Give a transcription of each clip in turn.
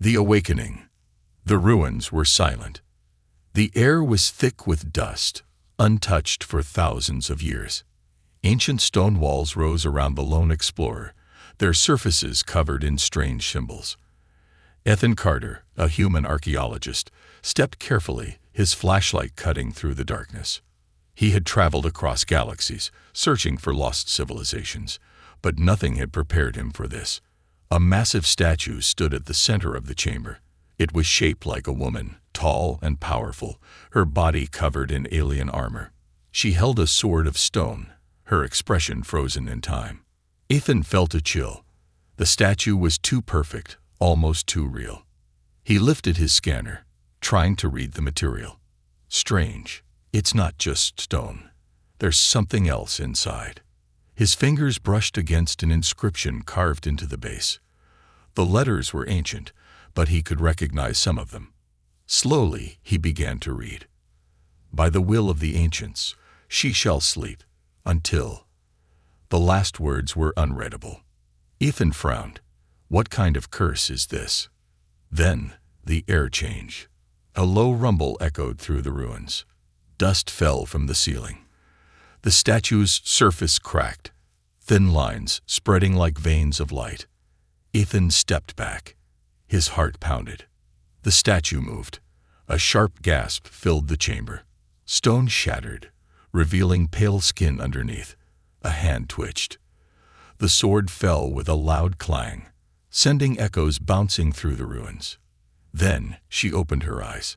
The awakening. The ruins were silent. The air was thick with dust, untouched for thousands of years. Ancient stone walls rose around the lone explorer, their surfaces covered in strange symbols. Ethan Carter, a human archaeologist, stepped carefully, his flashlight cutting through the darkness. He had traveled across galaxies, searching for lost civilizations, but nothing had prepared him for this. A massive statue stood at the center of the chamber. It was shaped like a woman, tall and powerful, her body covered in alien armor. She held a sword of stone, her expression frozen in time. Ethan felt a chill. The statue was too perfect, almost too real. He lifted his scanner, trying to read the material. Strange. It's not just stone. There's something else inside. His fingers brushed against an inscription carved into the base. The letters were ancient, but he could recognize some of them. Slowly, he began to read. By the will of the ancients, she shall sleep, until... The last words were unreadable. Ethan frowned. What kind of curse is this? Then, the air changed. A low rumble echoed through the ruins. Dust fell from the ceiling. The statue's surface cracked, thin lines spreading like veins of light. Ethan stepped back. His heart pounded. The statue moved. A sharp gasp filled the chamber. Stone shattered, revealing pale skin underneath. A hand twitched. The sword fell with a loud clang, sending echoes bouncing through the ruins. Then she opened her eyes.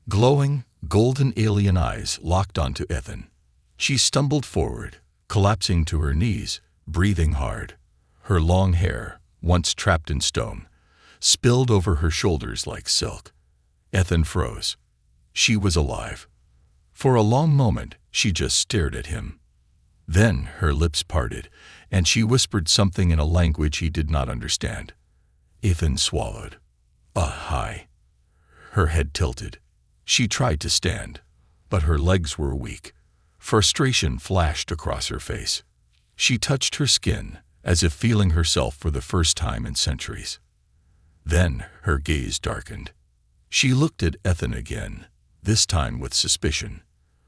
Glowing, golden alien eyes locked onto Ethan. She stumbled forward, collapsing to her knees, breathing hard. Her long hair, once trapped in stone, spilled over her shoulders like silk. Ethan froze. She was alive. For a long moment, she just stared at him. Then her lips parted, and she whispered something in a language he did not understand. Ethan swallowed. Hi. Her head tilted. She tried to stand, but her legs were weak. Frustration flashed across her face. She touched her skin, as if feeling herself for the first time in centuries. Then her gaze darkened. She looked at Ethan again, this time with suspicion.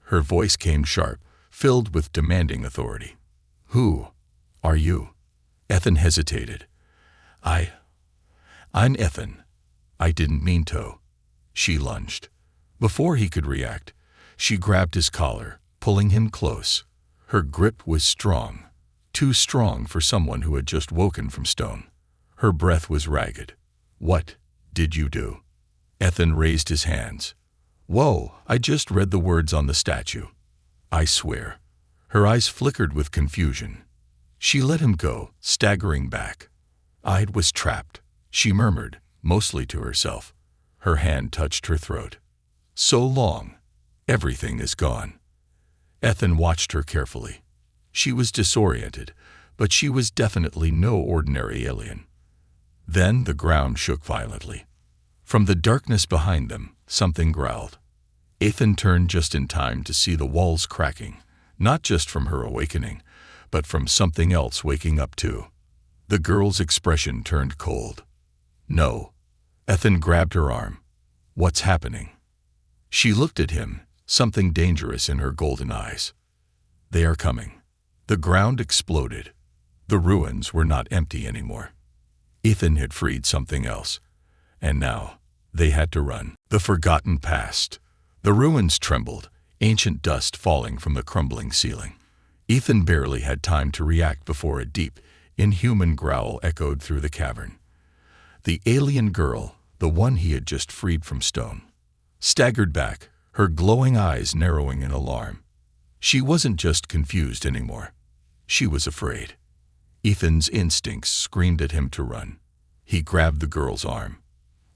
Her voice came sharp, filled with demanding authority. Who are you? Ethan hesitated. I'm Ethan. I didn't mean to. She lunged. Before he could react, she grabbed his collar, pulling him close. Her grip was strong, too strong for someone who had just woken from stone. Her breath was ragged. What did you do? Ethan raised his hands. Whoa, I just read the words on the statue. I swear. Her eyes flickered with confusion. She let him go, staggering back. I was trapped, she murmured, mostly to herself. Her hand touched her throat. So long. Everything is gone. Ethan watched her carefully. She was disoriented, but she was definitely no ordinary alien. Then the ground shook violently. From the darkness behind them, something growled. Ethan turned just in time to see the walls cracking, not just from her awakening, but from something else waking up too. The girl's expression turned cold. No. Ethan grabbed her arm. What's happening? She looked at him, something dangerous in her golden eyes. They are coming. The ground exploded. The ruins were not empty anymore. Ethan had freed something else, and now they had to run. The forgotten past. The ruins trembled, ancient dust falling from the crumbling ceiling. Ethan barely had time to react before a deep, inhuman growl echoed through the cavern. The alien girl, the one he had just freed from stone, staggered back, her glowing eyes narrowing in alarm. She wasn't just confused anymore. She was afraid. Ethan's instincts screamed at him to run. He grabbed the girl's arm.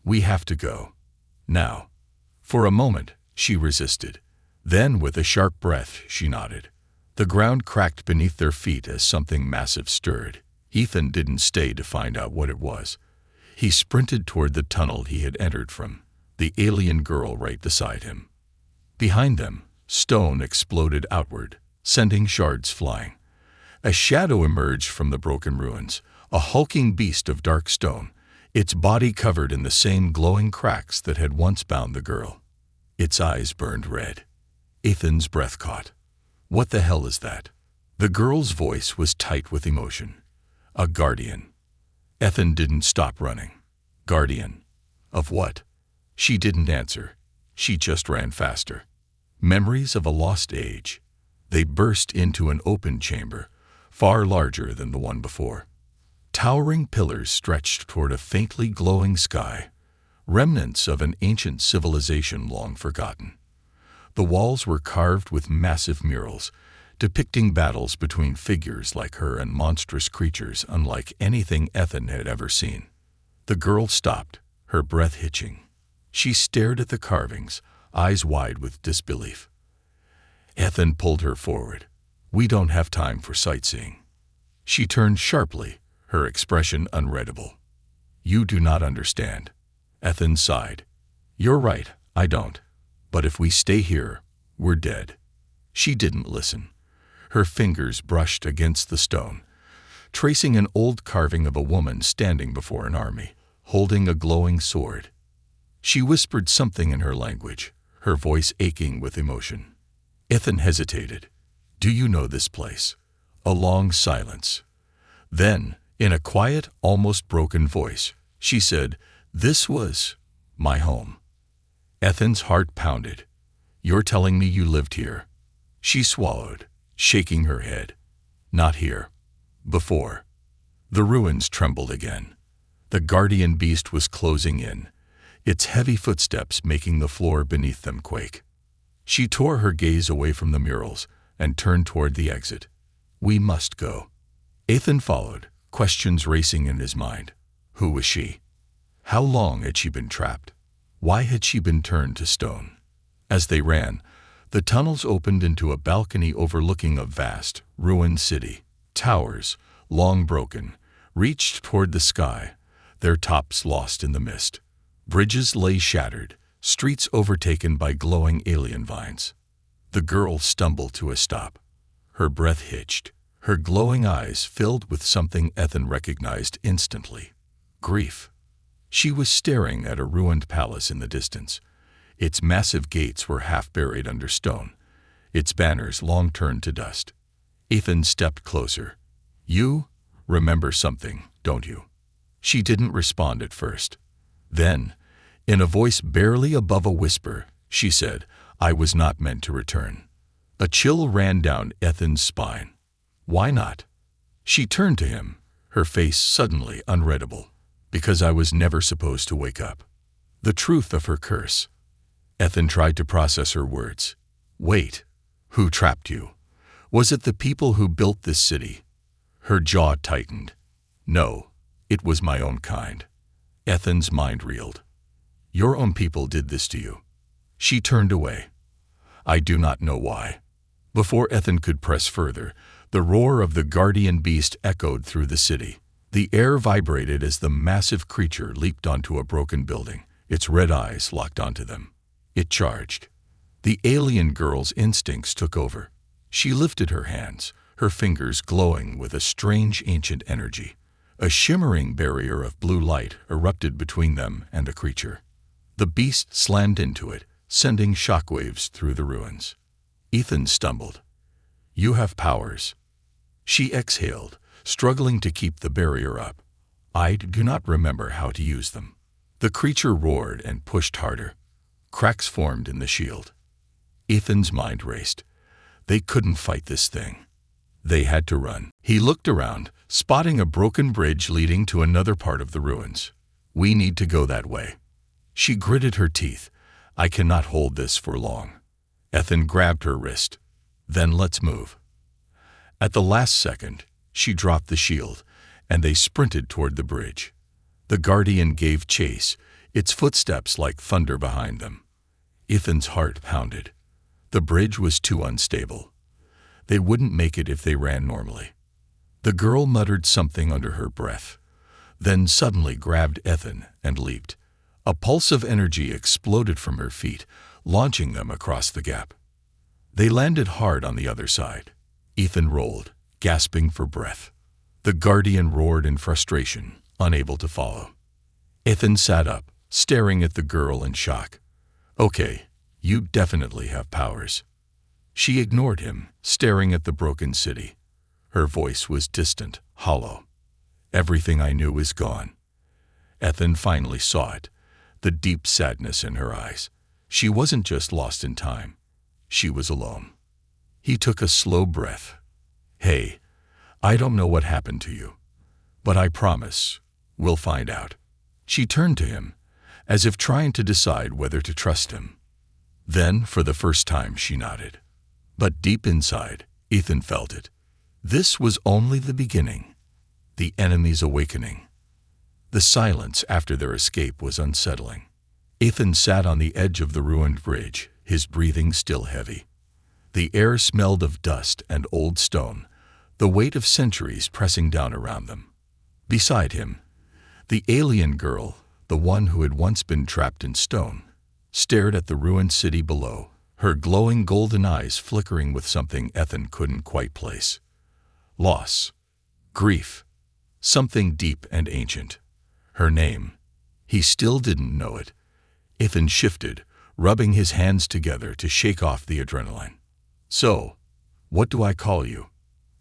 We have to go. Now. For a moment, she resisted. Then, with a sharp breath, she nodded. The ground cracked beneath their feet as something massive stirred. Ethan didn't stay to find out what it was. He sprinted toward the tunnel he had entered from, the alien girl right beside him. Behind them, stone exploded outward, sending shards flying. A shadow emerged from the broken ruins, a hulking beast of dark stone. its body covered in the same glowing cracks that had once bound the girl. Its eyes burned red. Ethan's breath caught. What the hell is that? The girl's voice was tight with emotion. A guardian. Ethan didn't stop running. Guardian. Of what? She didn't answer. She just ran faster. Memories of a lost age. They burst into an open chamber, far larger than the one before. Towering pillars stretched toward a faintly glowing sky, remnants of an ancient civilization long forgotten. The walls were carved with massive murals, depicting battles between figures like her and monstrous creatures unlike anything Ethan had ever seen. The girl stopped, her breath hitching. She stared at the carvings, eyes wide with disbelief. Ethan pulled her forward. We don't have time for sightseeing. She turned sharply, her expression unreadable. You do not understand. Ethan sighed. You're right, I don't. But if we stay here, we're dead. She didn't listen. Her fingers brushed against the stone, tracing an old carving of a woman standing before an army, holding a glowing sword. She whispered something in her language, her voice aching with emotion. Ethan hesitated. Do you know this place? A long silence. Then, in a quiet, almost broken voice, she said, This was my home. Ethan's heart pounded. You're telling me you lived here? She swallowed, shaking her head. Not here. Before. The ruins trembled again. The guardian beast was closing in, its heavy footsteps making the floor beneath them quake. She tore her gaze away from the murals and turned toward the exit. We must go. Ethan followed, questions racing in his mind. Who was she? How long had she been trapped? Why had she been turned to stone? As they ran, the tunnels opened into a balcony overlooking a vast, ruined city. Towers, long broken, reached toward the sky, their tops lost in the mist. Bridges lay shattered, streets overtaken by glowing alien vines. The girl stumbled to a stop. Her breath hitched, her glowing eyes filled with something Ethan recognized instantly. Grief. She was staring at a ruined palace in the distance. Its massive gates were half buried under stone, its banners long turned to dust. Ethan stepped closer. You remember something, don't you? She didn't respond at first. Then, in a voice barely above a whisper, she said, I was not meant to return. A chill ran down Ethan's spine. Why not? She turned to him, her face suddenly unreadable. Because I was never supposed to wake up. The truth of her curse. Ethan tried to process her words. Wait, who trapped you? Was it the people who built this city? Her jaw tightened. No, it was my own kind. Ethan's mind reeled. Your own people did this to you. She turned away. I do not know why. Before Ethan could press further, the roar of the guardian beast echoed through the city. The air vibrated as the massive creature leaped onto a broken building, its red eyes locked onto them. It charged. The alien girl's instincts took over. She lifted her hands, her fingers glowing with a strange ancient energy. A shimmering barrier of blue light erupted between them and the creature. The beast slammed into it, sending shockwaves through the ruins. Ethan stumbled. You have powers. She exhaled, struggling to keep the barrier up. I do not remember how to use them. The creature roared and pushed harder. Cracks formed in the shield. Ethan's mind raced. They couldn't fight this thing. They had to run. He looked around, spotting a broken bridge leading to another part of the ruins. We need to go that way. She gritted her teeth. I cannot hold this for long. Ethan grabbed her wrist. Then let's move. At the last second, she dropped the shield, and they sprinted toward the bridge. The guardian gave chase, its footsteps like thunder behind them. Ethan's heart pounded. The bridge was too unstable. They wouldn't make it if they ran normally. The girl muttered something under her breath, then suddenly grabbed Ethan and leaped. A pulse of energy exploded from her feet, launching them across the gap. They landed hard on the other side. Ethan rolled, gasping for breath. The guardian roared in frustration, unable to follow. Ethan sat up, staring at the girl in shock. Okay, you definitely have powers. She ignored him, staring at the broken city. Her voice was distant, hollow. Everything I knew is gone. Ethan finally saw it, the deep sadness in her eyes. She wasn't just lost in time. She was alone. He took a slow breath. Hey, I don't know what happened to you, but I promise we'll find out. She turned to him, as if trying to decide whether to trust him. Then, for the first time, she nodded. But deep inside, Ethan felt it. This was only the beginning. The enemy's awakening. The silence after their escape was unsettling. Ethan sat on the edge of the ruined bridge, his breathing still heavy. The air smelled of dust and old stone, the weight of centuries pressing down around them. Beside him, the alien girl, the one who had once been trapped in stone, stared at the ruined city below, her glowing golden eyes flickering with something Ethan couldn't quite place. Loss. Grief. Something deep and ancient. Her name. He still didn't know it. Ethan shifted, rubbing his hands together to shake off the adrenaline. So, what do I call you?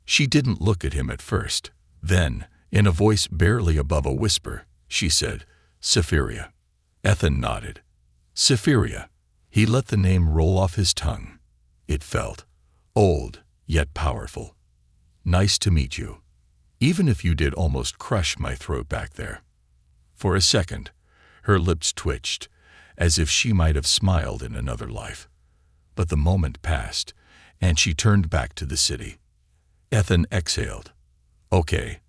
She didn't look at him at first. Then, in a voice barely above a whisper, she said, Cytheria. Ethan nodded. Cytheria. He let the name roll off his tongue. It felt old, yet powerful. Nice to meet you. Even if you did almost crush my throat back there. For a second, her lips twitched, as if she might have smiled in another life. But the moment passed, and she turned back to the city. Ethan exhaled. Okay,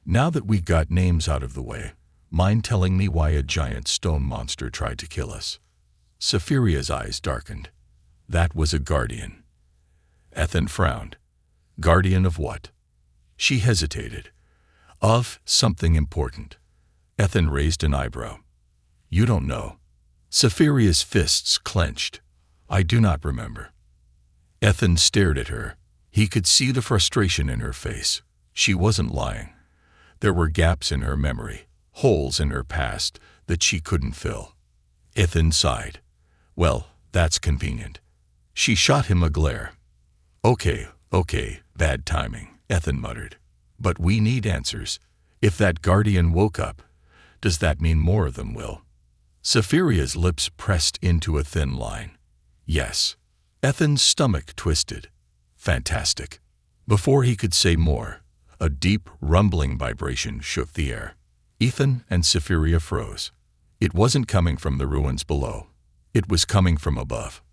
now that we got names out of the way, mind telling me why a giant stone monster tried to kill us? Cytheria's eyes darkened. That was a guardian. Ethan frowned. Guardian of what? She hesitated. Of something important. Ethan raised an eyebrow. You don't know. Cytheria's fists clenched. I do not remember. Ethan stared at her. He could see the frustration in her face. She wasn't lying. There were gaps in her memory, holes in her past that she couldn't fill. Ethan sighed. Well, that's convenient. She shot him a glare. Okay, bad timing, Ethan muttered. But we need answers. If that guardian woke up, does that mean more of them will? Cytheria's lips pressed into a thin line. Yes. Ethan's stomach twisted. Fantastic. Before he could say more, a deep, rumbling vibration shook the air. Ethan and Cytheria froze. It wasn't coming from the ruins below. It was coming from above.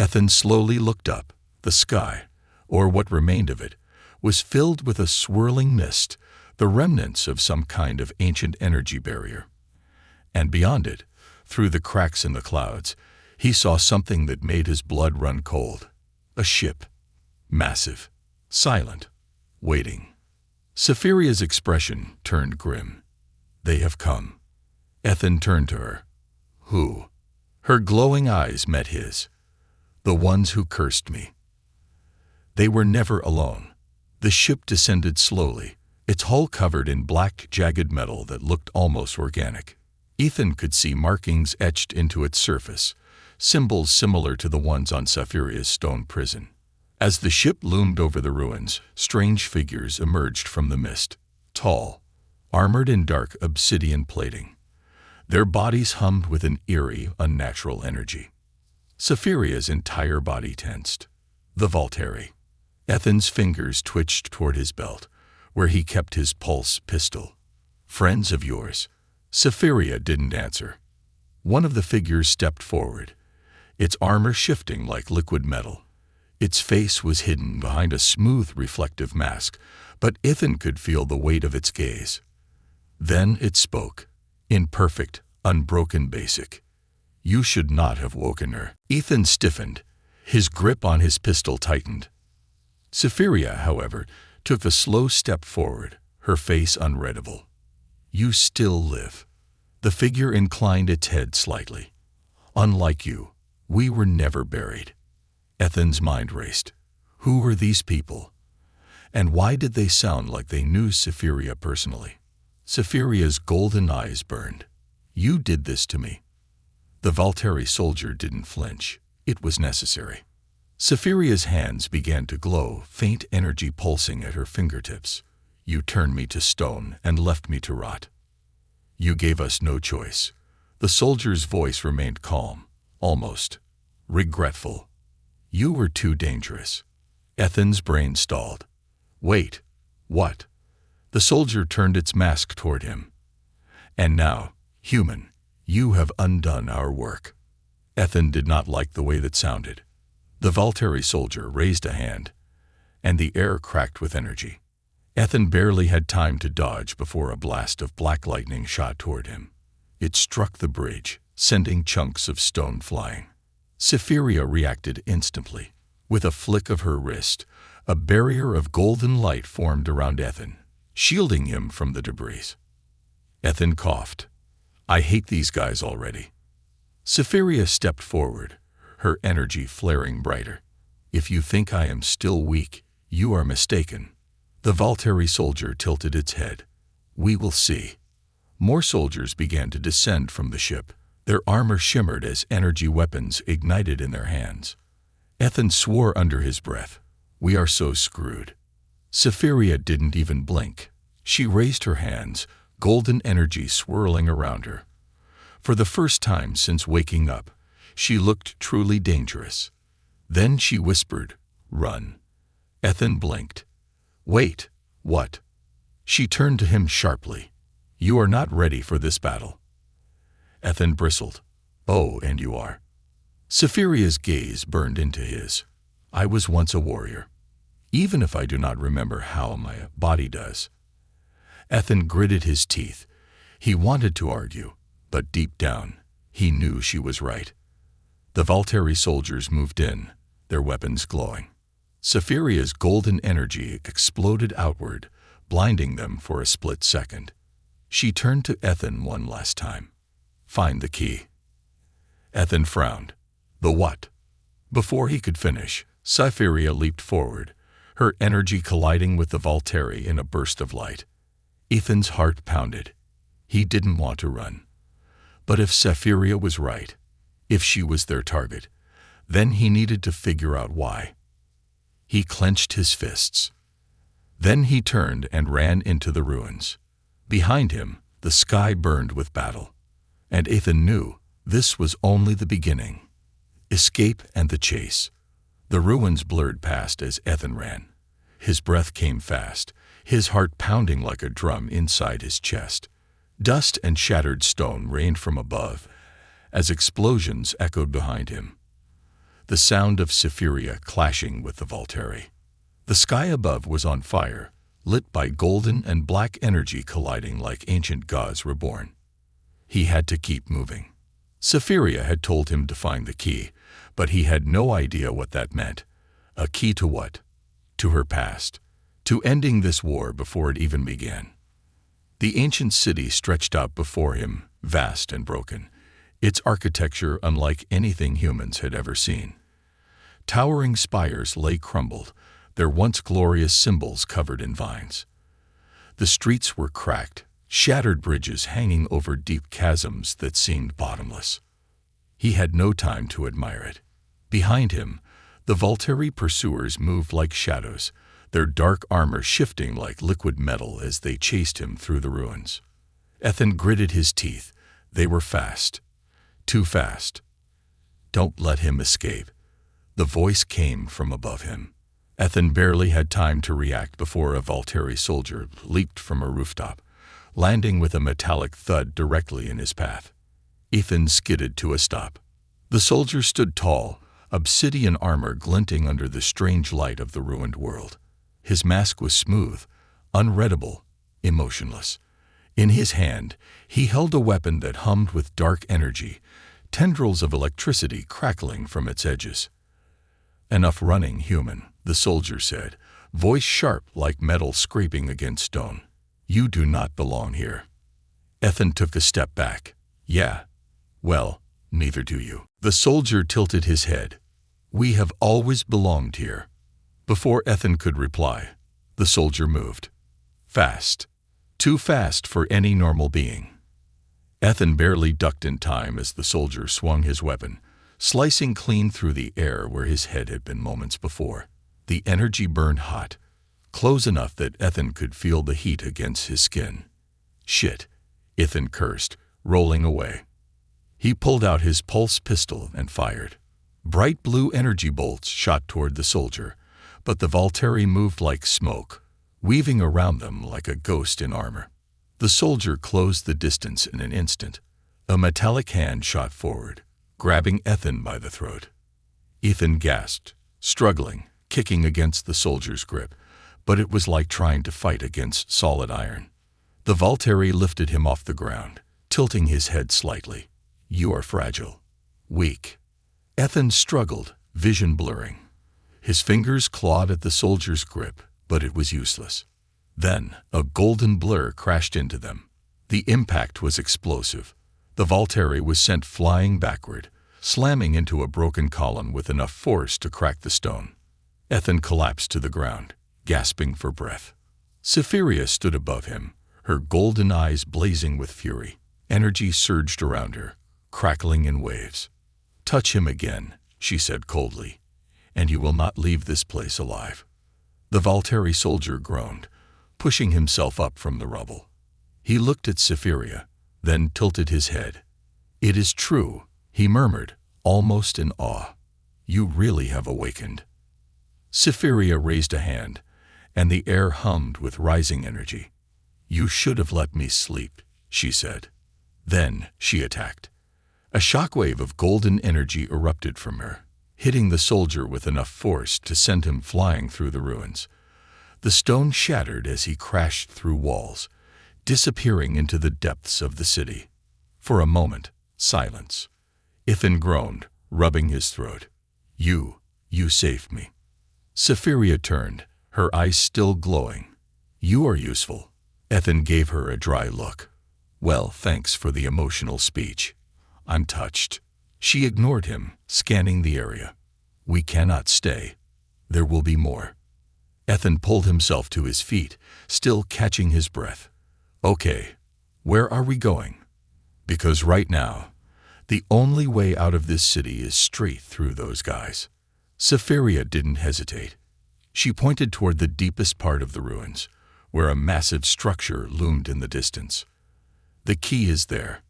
Ethan slowly looked up. The sky, or what remained of it, was filled with a swirling mist, the remnants of some kind of ancient energy barrier. And beyond it, through the cracks in the clouds, he saw something that made his blood run cold. A ship. Massive. Silent. Waiting. Cytheria's expression turned grim. They have come. Ethan turned to her. Who? Her glowing eyes met his. The ones who cursed me. They were never alone. The ship descended slowly, its hull covered in black, jagged metal that looked almost organic. Ethan could see markings etched into its surface, symbols similar to the ones on Cytheria's stone prison. As the ship loomed over the ruins, strange figures emerged from the mist, tall, armored in dark obsidian plating. Their bodies hummed with an eerie, unnatural energy. Cytheria's entire body tensed. The Volteri. Ethan's fingers twitched toward his belt, where he kept his pulse pistol. Friends of yours? Cytheria didn't answer. One of the figures stepped forward, its armor shifting like liquid metal. Its face was hidden behind a smooth, reflective mask, but Ethan could feel the weight of its gaze. Then it spoke, in perfect, unbroken basic. You should not have woken her. Ethan stiffened. His grip on his pistol tightened. Cytheria, however, took a slow step forward, her face unreadable. You still live. The figure inclined its head slightly. Unlike you, we were never buried. Ethan's mind raced. Who were these people? And why did they sound like they knew Cytheria personally? Cytheria's golden eyes burned. You did this to me. The Valtteri soldier didn't flinch. It was necessary. Cytherea's hands began to glow, faint energy pulsing at her fingertips. You turned me to stone and left me to rot. You gave us no choice. The soldier's voice remained calm, almost regretful. You were too dangerous. Ethan's brain stalled. Wait, what? The soldier turned its mask toward him. And now, human, you have undone our work. Ethan did not like the way that sounded. The Valtteri soldier raised a hand, and the air cracked with energy. Ethan barely had time to dodge before a blast of black lightning shot toward him. It struck the bridge, sending chunks of stone flying. Cytherea reacted instantly. With a flick of her wrist, a barrier of golden light formed around Ethan, shielding him from the debris. Ethan coughed. I hate these guys already. Cytherea stepped forward, her energy flaring brighter. If you think I am still weak, you are mistaken. The Valtteri soldier tilted its head. We will see. More soldiers began to descend from the ship. Their armor shimmered as energy weapons ignited in their hands. Ethan swore under his breath. We are so screwed. Cytherea didn't even blink. She raised her hands, golden energy swirling around her. For the first time since waking up, she looked truly dangerous. Then she whispered, Run. Ethan blinked. Wait, what? She turned to him sharply. You are not ready for this battle. Ethan bristled. Oh, and you are. Cytherea's gaze burned into his. I was once a warrior, even if I do not remember how my body does. Ethan gritted his teeth. He wanted to argue, but deep down, he knew she was right. The Valtteri soldiers moved in, their weapons glowing. Cytherea's golden energy exploded outward, blinding them for a split second. She turned to Ethan one last time. Find the key. Ethan frowned. The what? Before he could finish, Cytherea leaped forward, her energy colliding with the Valtteri in a burst of light. Ethan's heart pounded. He didn't want to run. But if Cytherea was right, if she was their target, then he needed to figure out why. He clenched his fists. Then he turned and ran into the ruins. Behind him, the sky burned with battle. And Ethan knew this was only the beginning. Escape and the chase. The ruins blurred past as Ethan ran. His breath came fast, his heart pounding like a drum inside his chest. Dust and shattered stone rained from above, as explosions echoed behind him. The sound of Cytherea clashing with the Valtteri. The sky above was on fire, lit by golden and black energy colliding like ancient gods reborn. He had to keep moving. Cytherea had told him to find the key, but he had no idea what that meant. A key to what? To her past. To ending this war before it even began. The ancient city stretched out before him, vast and broken, its architecture unlike anything humans had ever seen. Towering spires lay crumbled, their once glorious symbols covered in vines. The streets were cracked, shattered bridges hanging over deep chasms that seemed bottomless. He had no time to admire it. Behind him, the Valtteri pursuers moved like shadows, their dark armor shifting like liquid metal as they chased him through the ruins. Ethan gritted his teeth. They were fast. Too fast. Don't let him escape. The voice came from above him. Ethan barely had time to react before a Valtteri soldier leaped from a rooftop, landing with a metallic thud directly in his path. Ethan skidded to a stop. The soldier stood tall, obsidian armor glinting under the strange light of the ruined world. His mask was smooth, unreadable, emotionless. In his hand, he held a weapon that hummed with dark energy, tendrils of electricity crackling from its edges. Enough running, human, the soldier said, voice sharp like metal scraping against stone. You do not belong here. Ethan took a step back. Yeah. Well, neither do you. The soldier tilted his head. We have always belonged here. Before Ethan could reply, the soldier moved. Fast. Too fast for any normal being. Ethan barely ducked in time as the soldier swung his weapon, slicing clean through the air where his head had been moments before. The energy burned hot, close enough that Ethan could feel the heat against his skin. Shit, Ethan cursed, rolling away. He pulled out his pulse pistol and fired. Bright blue energy bolts shot toward the soldier, but the Valtteri moved like smoke, weaving around them like a ghost in armor. The soldier closed the distance in an instant. A metallic hand shot forward, grabbing Ethan by the throat. Ethan gasped, struggling, kicking against the soldier's grip, but it was like trying to fight against solid iron. The Valtteri lifted him off the ground, tilting his head slightly. "You are fragile. Weak." Ethan struggled, vision blurring. His fingers clawed at the soldier's grip, but it was useless. Then, a golden blur crashed into them. The impact was explosive. The Valtteri was sent flying backward, slamming into a broken column with enough force to crack the stone. Ethan collapsed to the ground, gasping for breath. Cytherea stood above him, her golden eyes blazing with fury. Energy surged around her, crackling in waves. "Touch him again," she said coldly, "and you will not leave this place alive." The Valtteri soldier groaned, pushing himself up from the rubble. He looked at Cytherea, then tilted his head. "It is true," he murmured, almost in awe. "You really have awakened." Cytherea raised a hand, and the air hummed with rising energy. "You should have let me sleep," she said. Then she attacked. A shockwave of golden energy erupted from her, hitting the soldier with enough force to send him flying through the ruins. The stone shattered as he crashed through walls, disappearing into the depths of the city. For a moment, silence. Ethan groaned, rubbing his throat. You saved me." Cytherea turned, her eyes still glowing. "You are useful." Ethan gave her a dry look. "Well, thanks for the emotional speech. I'm touched." She ignored him, scanning the area. "We cannot stay. There will be more." Ethan pulled himself to his feet, still catching his breath. "Okay, where are we going?" "Because right now, the only way out of this city is straight through those guys." Cytherea didn't hesitate. She pointed toward the deepest part of the ruins, where a massive structure loomed in the distance. "The key is there."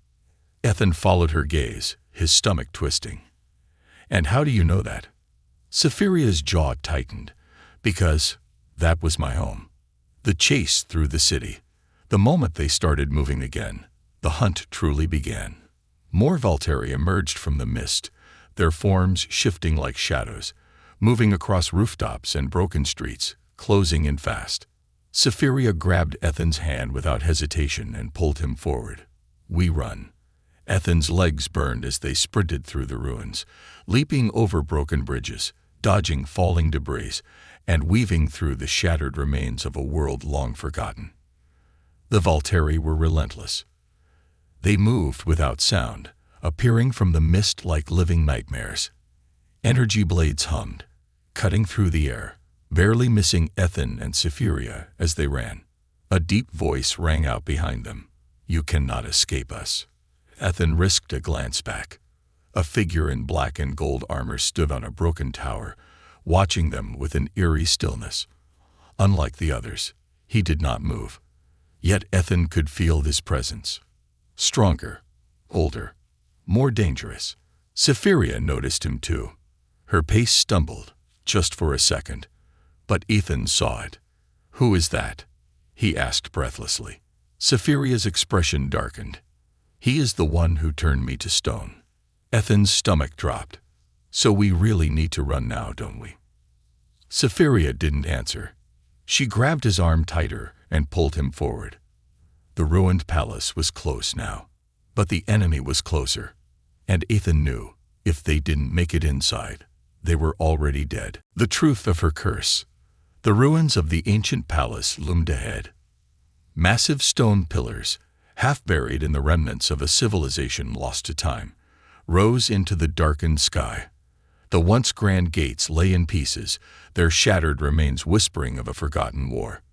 Ethan followed her gaze, his stomach twisting. "And how do you know that?" Cytherea's jaw tightened. "Because that was my home." The chase through the city. The moment they started moving again, the hunt truly began. More Valtteri emerged from the mist, their forms shifting like shadows, moving across rooftops and broken streets, closing in fast. Cytherea grabbed Ethan's hand without hesitation and pulled him forward. "We run." Ethan's legs burned as they sprinted through the ruins, leaping over broken bridges, dodging falling debris, and weaving through the shattered remains of a world long forgotten. The Valtteri were relentless. They moved without sound, appearing from the mist like living nightmares. Energy blades hummed, cutting through the air, barely missing Ethan and Cytherea as they ran. A deep voice rang out behind them. "You cannot escape us." Ethan risked a glance back. A figure in black and gold armor stood on a broken tower, watching them with an eerie stillness. Unlike the others, he did not move. Yet Ethan could feel his presence. Stronger, older, more dangerous. Cytherea noticed him too. Her pace stumbled, just for a second. But Ethan saw it. "Who is that?" he asked breathlessly. Cytherea's expression darkened. "He is the one who turned me to stone." Ethan's stomach dropped. "So we really need to run now, don't we?" Cytherea didn't answer. She grabbed his arm tighter and pulled him forward. The ruined palace was close now, but the enemy was closer. And Ethan knew, if they didn't make it inside, they were already dead. The truth of her curse. The ruins of the ancient palace loomed ahead. Massive stone pillars, half buried in the remnants of a civilization lost to time, rose into the darkened sky. The once grand gates lay in pieces, their shattered remains whispering of a forgotten war.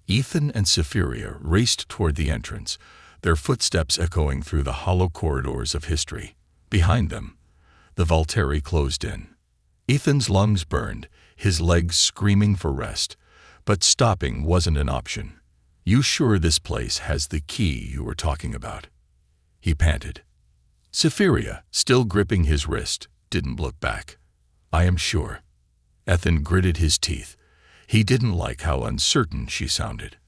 Ethan and Cytherea raced toward the entrance, their footsteps echoing through the hollow corridors of history. Behind them, the Valtteri closed in. Ethan's lungs burned, his legs screaming for rest, but stopping wasn't an option. "You sure this place has the key you were talking about?" he panted. Cytherea, still gripping his wrist, didn't look back. "I am sure." Ethan gritted his teeth. He didn't like how uncertain she sounded.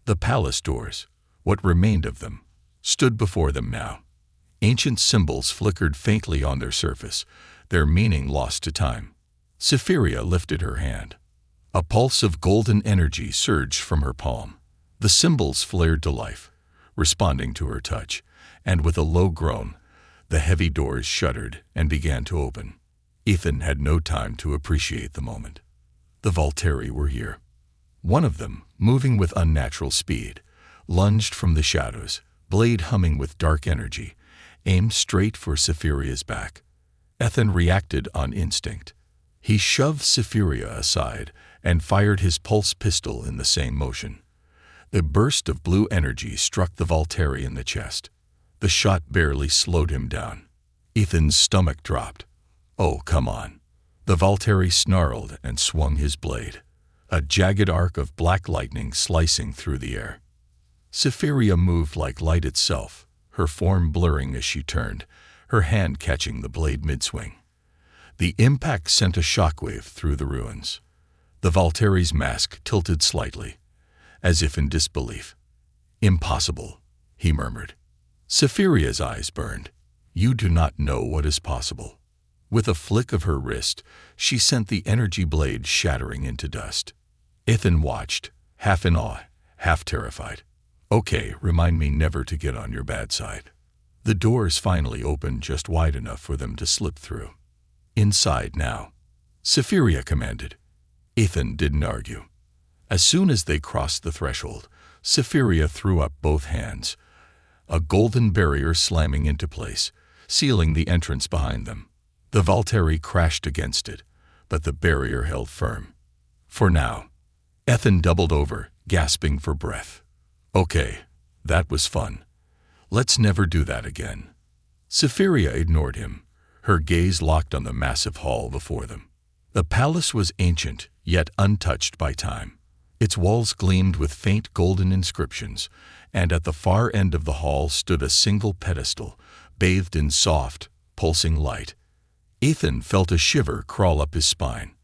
The palace doors, what remained of them, stood before them now. Ancient symbols flickered faintly on their surface, their meaning lost to time. Cytherea lifted her hand. A pulse of golden energy surged from her palm. The symbols flared to life, responding to her touch, and with a low groan, the heavy doors shuddered and began to open. Ethan had no time to appreciate the moment. The Valtteri were here. One of them, moving with unnatural speed, lunged from the shadows, blade humming with dark energy, aimed straight for Cytherea's back. Ethan reacted on instinct. He shoved Cytherea aside and fired his pulse pistol in the same motion. The burst of blue energy struck the Valtteri in the chest. The shot barely slowed him down. Ethan's stomach dropped. "Oh, come on." The Valtteri snarled and swung his blade, a jagged arc of black lightning slicing through the air. Cytherea moved like light itself, her form blurring as she turned, her hand catching the blade mid-swing. The impact sent a shockwave through the ruins. The Valtteri's mask tilted slightly, as if in disbelief. "Impossible," he murmured. Cytherea's eyes burned. "You do not know what is possible." With a flick of her wrist, she sent the energy blade shattering into dust. Ethan watched, half in awe, half terrified. "Okay, remind me never to get on your bad side." The doors finally opened just wide enough for them to slip through. "Inside now," Cytherea commanded. Ethan didn't argue. As soon as they crossed the threshold, Cytherea threw up both hands, a golden barrier slamming into place, sealing the entrance behind them. The Valtteri crashed against it, but the barrier held firm. For now. Ethan doubled over, gasping for breath. "Okay, that was fun. Let's never do that again." Cytherea ignored him, her gaze locked on the massive hall before them. The palace was ancient, yet untouched by time. Its walls gleamed with faint golden inscriptions, and at the far end of the hall stood a single pedestal, bathed in soft, pulsing light. Ethan felt a shiver crawl up his spine.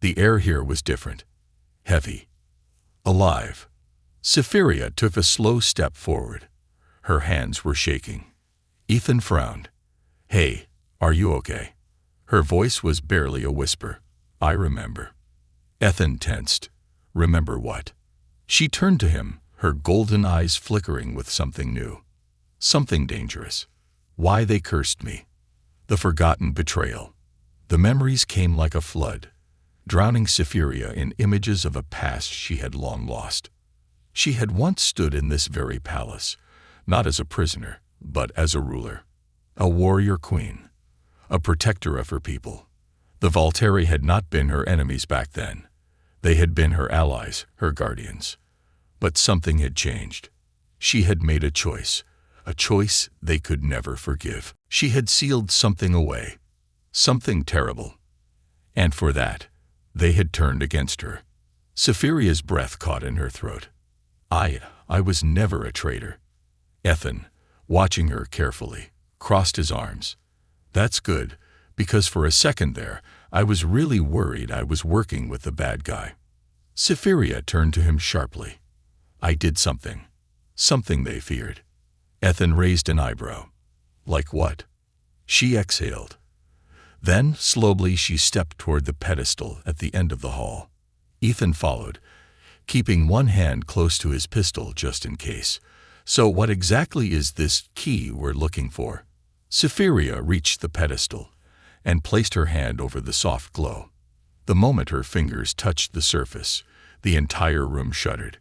The air here was different. Heavy. Alive. Cytherea took a slow step forward. Her hands were shaking. Ethan frowned. "Hey, are you okay?" Her voice was barely a whisper. "I remember." Ethan tensed. "Remember what?" She turned to him, her golden eyes flickering with something new. Something dangerous. Why they cursed me. The forgotten betrayal. The memories came like a flood, drowning Cytherea in images of a past she had long lost. She had once stood in this very palace, not as a prisoner, but as a ruler. A warrior queen. A protector of her people. The Valtteri had not been her enemies back then. They had been her allies, her guardians. But something had changed. She had made a choice they could never forgive. She had sealed something away, something terrible. And for that, they had turned against her. Cytherea's breath caught in her throat. I was never a traitor." Ethan, watching her carefully, crossed his arms. "That's good, because for a second there, I was really worried I was working with the bad guy." Cytherea turned to him sharply. "I did something they feared." Ethan raised an eyebrow. "Like what?" She exhaled. Then, slowly, she stepped toward the pedestal at the end of the hall. Ethan followed, keeping one hand close to his pistol just in case. "So what exactly is this key we're looking for?" Cytherea reached the pedestal and placed her hand over the soft glow. The moment her fingers touched the surface, the entire room shuddered.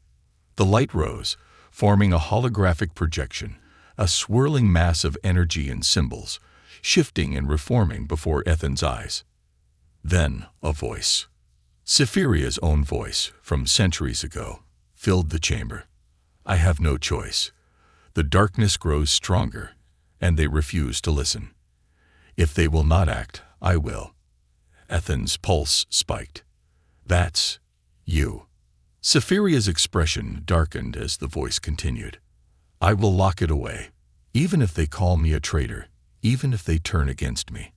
The light rose, forming a holographic projection, a swirling mass of energy and symbols, shifting and reforming before Ethan's eyes. Then a voice. Cytherea's own voice, from centuries ago, filled the chamber. "I have no choice. The darkness grows stronger, and they refuse to listen. If they will not act, I will. Ethan's pulse spiked. That's you. Cypheria's expression darkened as the voice continued. I will lock it away. Even if they call me a traitor, even if they turn against me,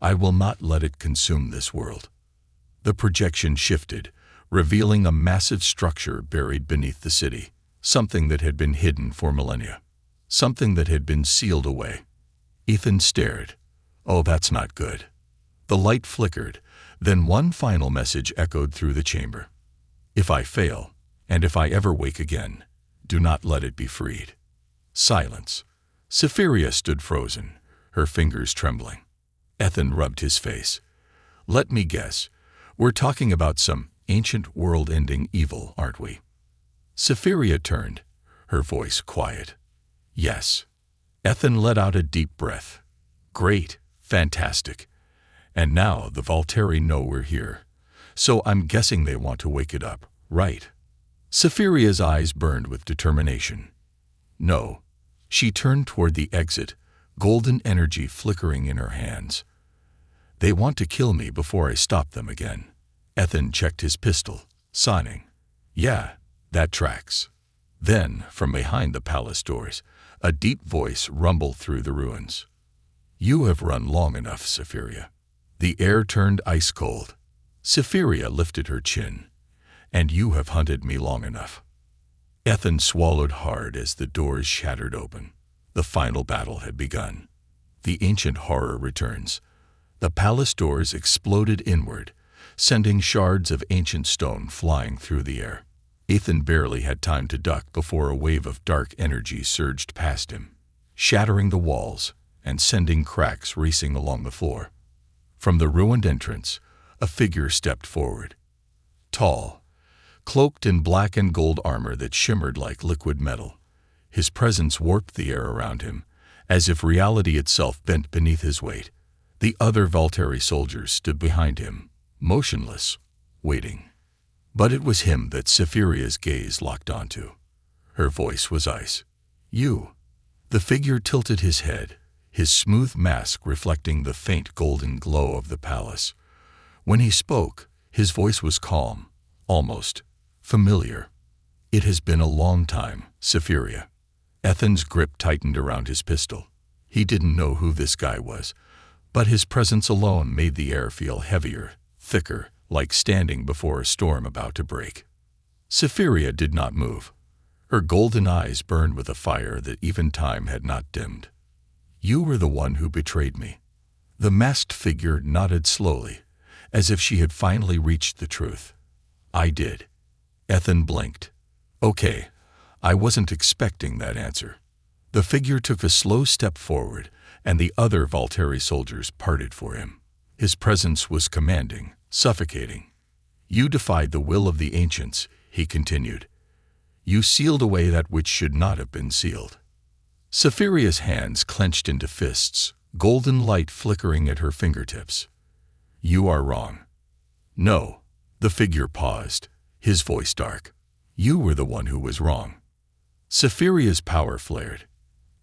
I will not let it consume this world. The projection shifted, revealing a massive structure buried beneath the city, something that had been hidden for millennia, something that had been sealed away. Ethan stared. Oh, that's not good. The light flickered, then one final message echoed through the chamber. If I fail, and if I ever wake again, do not let it be freed. Silence. Cytheria stood frozen, her fingers trembling. Ethan rubbed his face. Let me guess, we're talking about some ancient world-ending evil, aren't we? Cytheria turned, her voice quiet. Yes. Ethan let out a deep breath. Great, fantastic. And now the Volteri know we're here. So I'm guessing they want to wake it up, right? Cytheria's eyes burned with determination. No. She turned toward the exit, golden energy flickering in her hands. They want to kill me before I stop them again. Ethan checked his pistol, signing. Yeah, that tracks. Then, from behind the palace doors, a deep voice rumbled through the ruins. You have run long enough, Cytheria. The air turned ice cold. Cytheria lifted her chin. And you have hunted me long enough. Ethan swallowed hard as the doors shattered open. The final battle had begun. The ancient horror returns. The palace doors exploded inward, sending shards of ancient stone flying through the air. Ethan barely had time to duck before a wave of dark energy surged past him, shattering the walls and sending cracks racing along the floor. From the ruined entrance, a figure stepped forward. Tall, cloaked in black and gold armor that shimmered like liquid metal. His presence warped the air around him, as if reality itself bent beneath his weight. The other Volteri soldiers stood behind him, motionless, waiting. But it was him that Cytheria's gaze locked onto. Her voice was ice. You. The figure tilted his head, his smooth mask reflecting the faint golden glow of the palace. When he spoke, his voice was calm, almost familiar. It has been a long time, Cytheria. Ethan's grip tightened around his pistol. He didn't know who this guy was, but his presence alone made the air feel heavier, thicker, like standing before a storm about to break. Cytheria did not move. Her golden eyes burned with a fire that even time had not dimmed. You were the one who betrayed me. The masked figure nodded slowly, as if she had finally reached the truth. I did. Ethan blinked. Okay, I wasn't expecting that answer. The figure took a slow step forward, and the other Volteri soldiers parted for him. His presence was commanding, suffocating. You defied the will of the ancients, he continued. You sealed away that which should not have been sealed. Cytheria's hands clenched into fists, golden light flickering at her fingertips. You are wrong. No. The figure paused, his voice dark. You were the one who was wrong. Cytheria's power flared.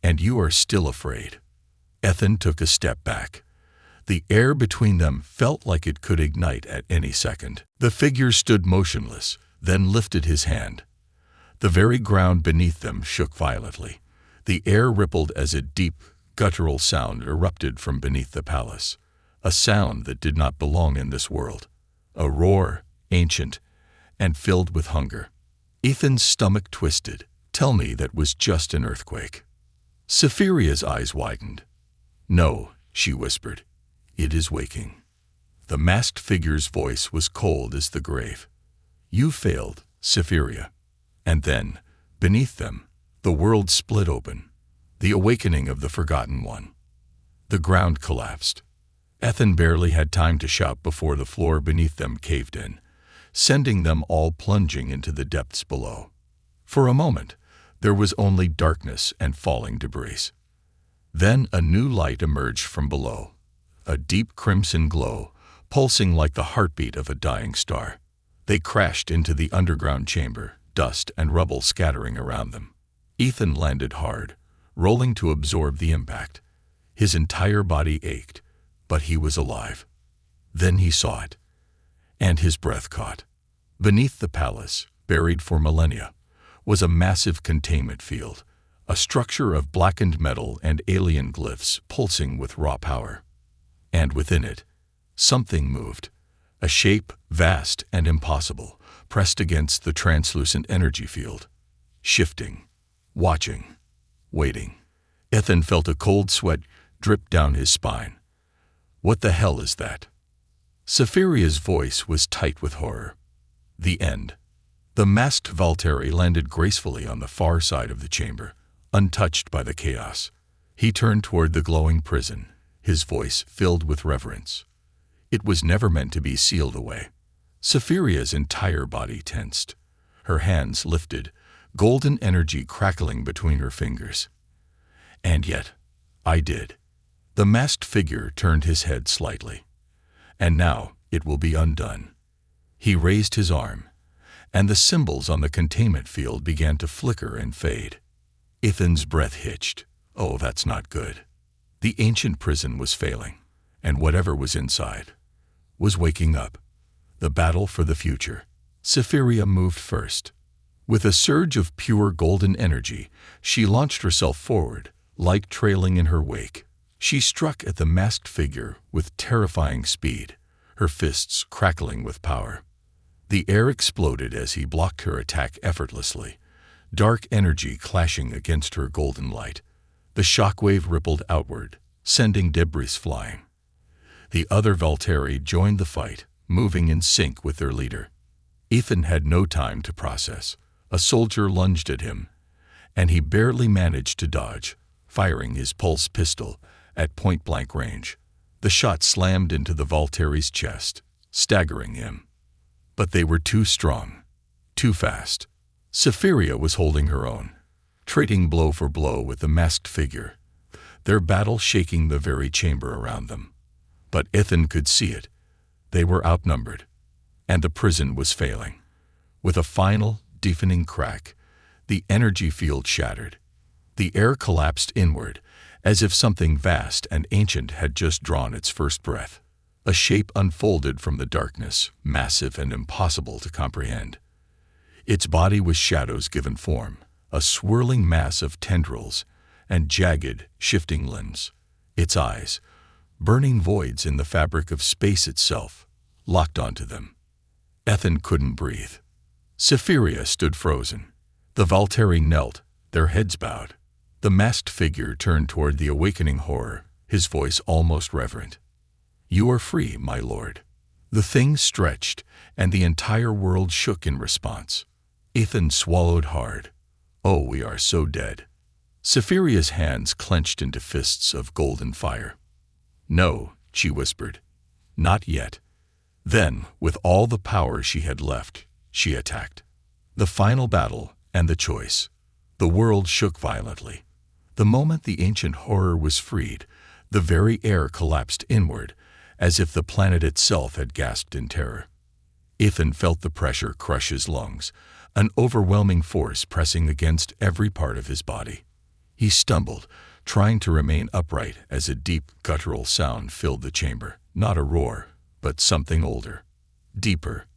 And you are still afraid. Ethan took a step back. The air between them felt like it could ignite at any second. The figure stood motionless, then lifted his hand. The very ground beneath them shook violently. The air rippled as a deep, guttural sound erupted from beneath the palace. A sound that did not belong in this world. A roar, ancient, and filled with hunger. Ethan's stomach twisted. Tell me that was just an earthquake. Cytheria's eyes widened. No, she whispered. It is waking. The masked figure's voice was cold as the grave. You failed, Cytheria. And then, beneath them, the world split open. The awakening of the Forgotten One. The ground collapsed. Ethan barely had time to shout before the floor beneath them caved in, sending them all plunging into the depths below. For a moment, there was only darkness and falling debris. Then a new light emerged from below, a deep crimson glow, pulsing like the heartbeat of a dying star. They crashed into the underground chamber, dust and rubble scattering around them. Ethan landed hard, rolling to absorb the impact. His entire body ached, but he was alive. Then he saw it, and his breath caught. Beneath the palace, buried for millennia, was a massive containment field, a structure of blackened metal and alien glyphs pulsing with raw power. And within it, something moved, a shape vast and impossible, pressed against the translucent energy field, shifting, watching, waiting. Ethan felt a cold sweat drip down his spine. What the hell is that? Cypheria's voice was tight with horror. The end. The masked Valtteri landed gracefully on the far side of the chamber, untouched by the chaos. He turned toward the glowing prison, his voice filled with reverence. It was never meant to be sealed away. Cypheria's entire body tensed. Her hands lifted, golden energy crackling between her fingers. And yet, I did. The masked figure turned his head slightly. And now it will be undone. He raised his arm, and the symbols on the containment field began to flicker and fade. Ethan's breath hitched. Oh, that's not good. The ancient prison was failing, and whatever was inside was waking up. The battle for the future. Cypheria moved first. With a surge of pure golden energy, she launched herself forward, light trailing in her wake. She struck at the masked figure with terrifying speed, her fists crackling with power. The air exploded as he blocked her attack effortlessly, dark energy clashing against her golden light. The shockwave rippled outward, sending debris flying. The other Valtteri joined the fight, moving in sync with their leader. Ethan had no time to process. A soldier lunged at him, and he barely managed to dodge, firing his pulse pistol at point-blank range. The shot slammed into the Valtteri's chest, staggering him. But they were too strong, too fast. Cypheria was holding her own, trading blow for blow with the masked figure, their battle shaking the very chamber around them. But Ethan could see it. They were outnumbered, and the prison was failing. With a final, deafening crack, the energy field shattered. The air collapsed inward, as if something vast and ancient had just drawn its first breath. A shape unfolded from the darkness, massive and impossible to comprehend. Its body was shadows given form, a swirling mass of tendrils and jagged, shifting limbs. Its eyes, burning voids in the fabric of space itself, locked onto them. Ethan couldn't breathe. Cypheria stood frozen. The Valtteri knelt, their heads bowed. The masked figure turned toward the awakening horror, his voice almost reverent. "You are free, my lord." The thing stretched, and the entire world shook in response. Ethan swallowed hard. Oh, we are so dead. Cypheria's hands clenched into fists of golden fire. "No," she whispered. "Not yet." Then, with all the power she had left, she attacked. The final battle and the choice. The world shook violently. The moment the ancient horror was freed, the very air collapsed inward, as if the planet itself had gasped in terror. Ethan felt the pressure crush his lungs, an overwhelming force pressing against every part of his body. He stumbled, trying to remain upright as a deep, guttural sound filled the chamber. Not a roar, but something older, deeper.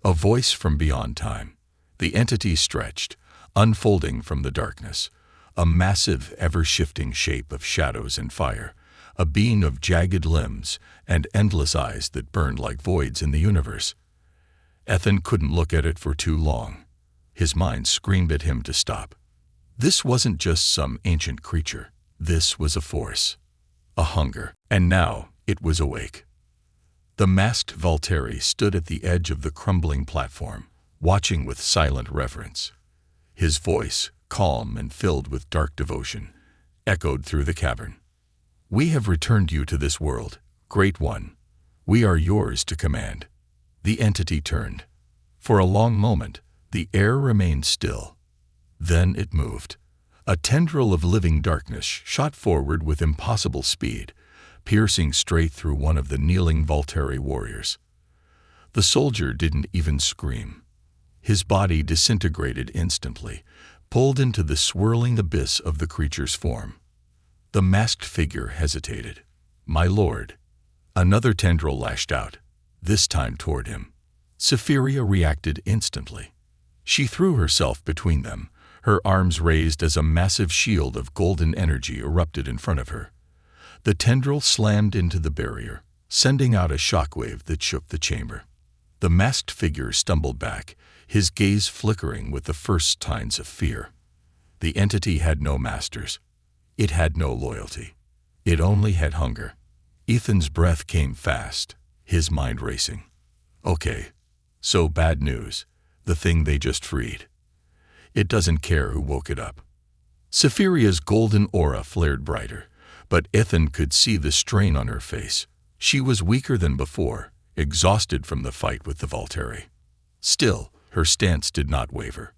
A voice from beyond time. The entity stretched, unfolding from the darkness, a massive, ever-shifting shape of shadows and fire, a being of jagged limbs and endless eyes that burned like voids in the universe. Ethan couldn't look at it for too long. His mind screamed at him to stop. This wasn't just some ancient creature. This was a force, a hunger, and now it was awake. The masked Valtteri stood at the edge of the crumbling platform, watching with silent reverence. His voice, calm and filled with dark devotion, echoed through the cavern. "We have returned you to this world, Great One. We are yours to command." The entity turned. For a long moment, the air remained still. Then it moved. A tendril of living darkness shot forward with impossible speed, piercing straight through one of the kneeling Valtteri warriors. The soldier didn't even scream. His body disintegrated instantly, pulled into the swirling abyss of the creature's form. The masked figure hesitated. "My lord." Another tendril lashed out, this time toward him. Cytherea reacted instantly. She threw herself between them, her arms raised as a massive shield of golden energy erupted in front of her. The tendril slammed into the barrier, sending out a shockwave that shook the chamber. The masked figure stumbled back, his gaze flickering with the first signs of fear. The entity had no masters. It had no loyalty. It only had hunger. Ethan's breath came fast, his mind racing. Okay, so bad news, the thing they just freed. It doesn't care who woke it up. Cytherea's golden aura flared brighter, but Ethan could see the strain on her face. She was weaker than before, exhausted from the fight with the Volturi. Still, her stance did not waver.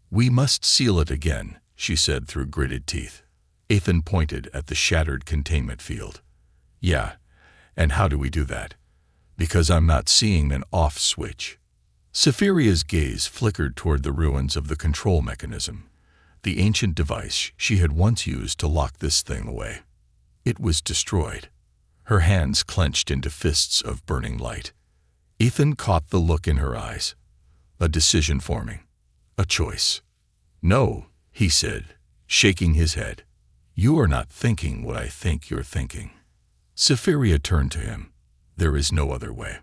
"We must seal it again," she said through gritted teeth. Ethan pointed at the shattered containment field. "Yeah, and how do we do that? Because I'm not seeing an off switch." Cytherea's gaze flickered toward the ruins of the control mechanism, the ancient device she had once used to lock this thing away. It was destroyed. Her hands clenched into fists of burning light. Ethan caught the look in her eyes. A decision forming. A choice. "No," he said, shaking his head. "You are not thinking what I think you're thinking." Cytherea turned to him. "There is no other way."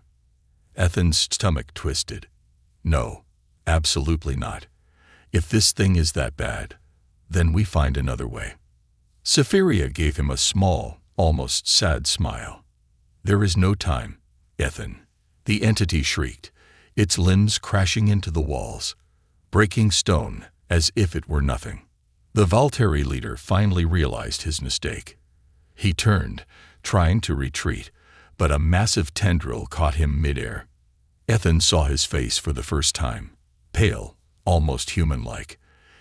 Ethan's stomach twisted. "No, absolutely not. If this thing is that bad, then we find another way." Cytherea gave him a small, almost sad smile. "There is no time, Ethan." The entity shrieked, its limbs crashing into the walls, breaking stone as if it were nothing. The Volturi leader finally realized his mistake. He turned, trying to retreat, but a massive tendril caught him midair. Ethan saw his face for the first time, pale, almost human-like,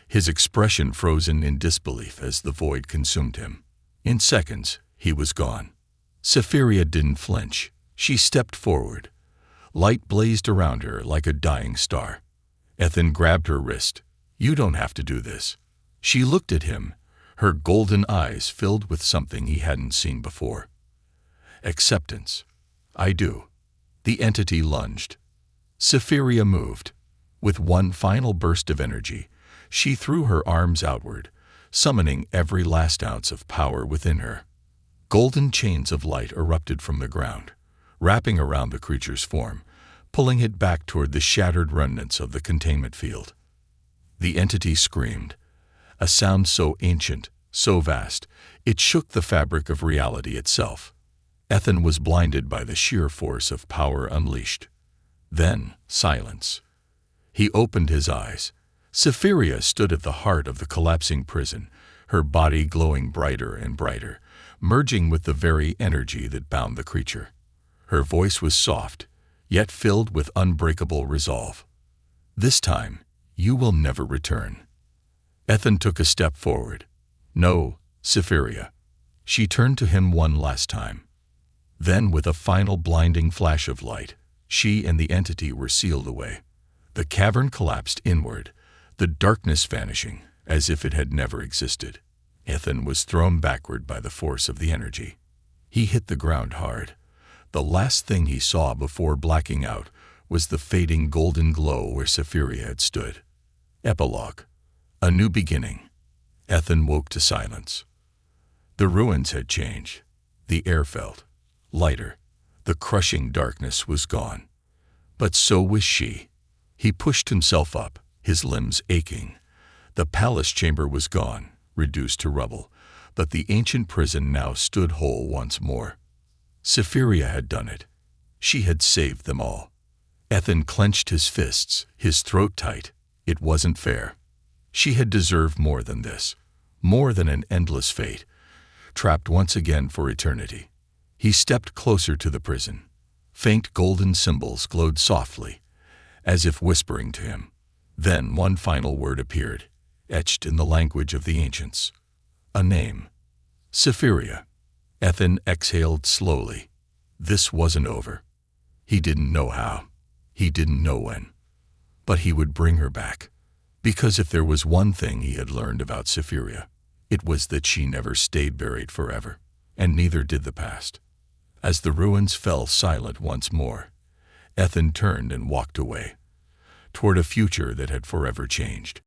his expression frozen in disbelief as the void consumed him. In seconds, he was gone. Cytherea didn't flinch. She stepped forward. Light blazed around her like a dying star. Ethan grabbed her wrist. "You don't have to do this." She looked at him, her golden eyes filled with something he hadn't seen before. "Acceptance. I do." The entity lunged. Cytherea moved. With one final burst of energy, she threw her arms outward, summoning every last ounce of power within her. Golden chains of light erupted from the ground, wrapping around the creature's form, pulling it back toward the shattered remnants of the containment field. The entity screamed, a sound so ancient, so vast, it shook the fabric of reality itself. Ethan was blinded by the sheer force of power unleashed. Then, silence. He opened his eyes. Cytherea stood at the heart of the collapsing prison, her body glowing brighter and brighter, merging with the very energy that bound the creature. Her voice was soft, yet filled with unbreakable resolve. "This time, you will never return." Ethan took a step forward. "No, Cytherea." She turned to him one last time. Then, with a final blinding flash of light, she and the entity were sealed away. The cavern collapsed inward, the darkness vanishing as if it had never existed. Ethan was thrown backward by the force of the energy. He hit the ground hard. The last thing he saw before blacking out was the fading golden glow where Cytherea had stood. Epilogue. A new beginning. Ethan woke to silence. The ruins had changed. The air felt lighter. The crushing darkness was gone. But so was she. He pushed himself up, his limbs aching. The palace chamber was gone, reduced to rubble, but the ancient prison now stood whole once more. Cytherea had done it. She had saved them all. Ethan clenched his fists, his throat tight. It wasn't fair. She had deserved more than this, more than an endless fate, trapped once again for eternity. He stepped closer to the prison. Faint golden symbols glowed softly, as if whispering to him. Then one final word appeared, etched in the language of the ancients. A name. Cytherea. Ethan exhaled slowly. This wasn't over. He didn't know how. He didn't know when. But he would bring her back. Because if there was one thing he had learned about Cytherea, it was that she never stayed buried forever, and neither did the past. As the ruins fell silent once more, Ethan turned and walked away, toward a future that had forever changed.